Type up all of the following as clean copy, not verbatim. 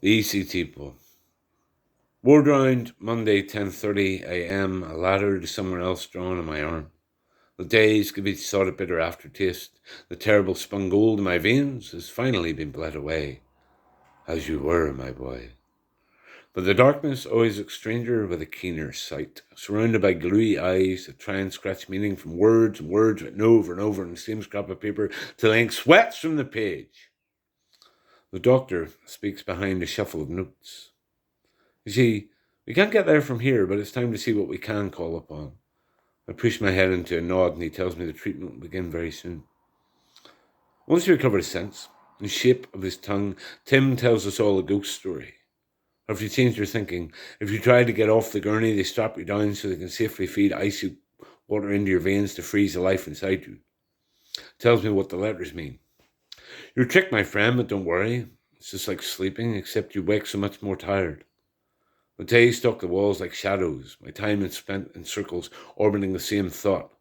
The ECT Poem. Ward round, Monday, 10:30 a.m., a ladder to somewhere else drawn on my arm. The days give each sort of bitter aftertaste. The terrible spun gold in my veins has finally been bled away, as you were, my boy. But the darkness always looks stranger with a keener sight, surrounded by gluey eyes that try and scratch meaning from words and words written over and over on the same scrap of paper till the ink sweats from the page. The doctor speaks behind a shuffle of notes. You see, we can't get there from here, but it's time to see what we can call upon. I push my head into a nod and he tells me the treatment will begin very soon. Once he recovers sense, the shape of his tongue, Tim tells us all a ghost story. Or if you change your thinking, if you try to get off the gurney, they strap you down so they can safely feed icy water into your veins to freeze the life inside you. Tells me what the letters mean. You're tricked, my friend, but don't worry. It's just like sleeping, except you wake so much more tired. The days stalk the walls like shadows. My time is spent in circles orbiting the same thought,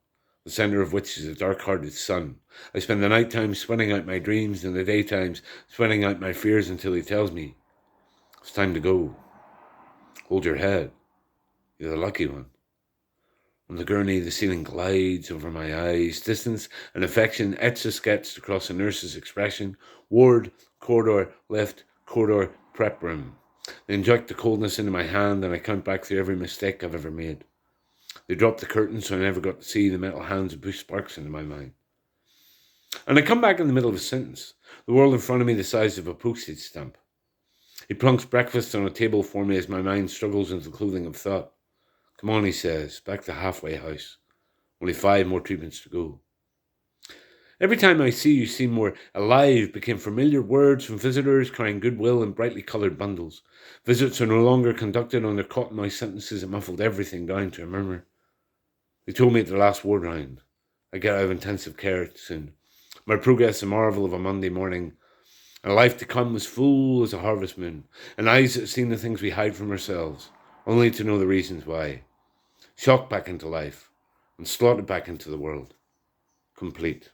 the centre of which is a dark-hearted sun. I spend the night time spinning out my dreams and the daytimes spinning out my fears until he tells me, it's time to go. Hold your head. You're the lucky one. On the gurney, the ceiling glides over my eyes. Distance and affection etch-a-sketched across a nurse's expression. Ward, corridor, left, corridor, prep room. They inject the coldness into my hand and I count back through every mistake I've ever made. They drop the curtain so I never got to see the metal hands and push sparks into my mind. And I come back in the middle of a sentence, the world in front of me the size of a postage stamp. He plunks breakfast on a table for me as my mind struggles into the clothing of thought. Come on, he says, back to halfway house. Only 5 more treatments to go. Every time I see you seem more alive became familiar words from visitors carrying goodwill in brightly coloured bundles. Visits are no longer conducted on their cotton-mouthed sentences that muffled everything down to a murmur. They told me at the last ward round, I get out of intensive care soon. My progress a marvel of a Monday morning. And a life to come was full as a harvest moon, and eyes that have seen the things we hide from ourselves, only to know the reasons why. Shocked back into life, and slaughtered back into the world. Complete.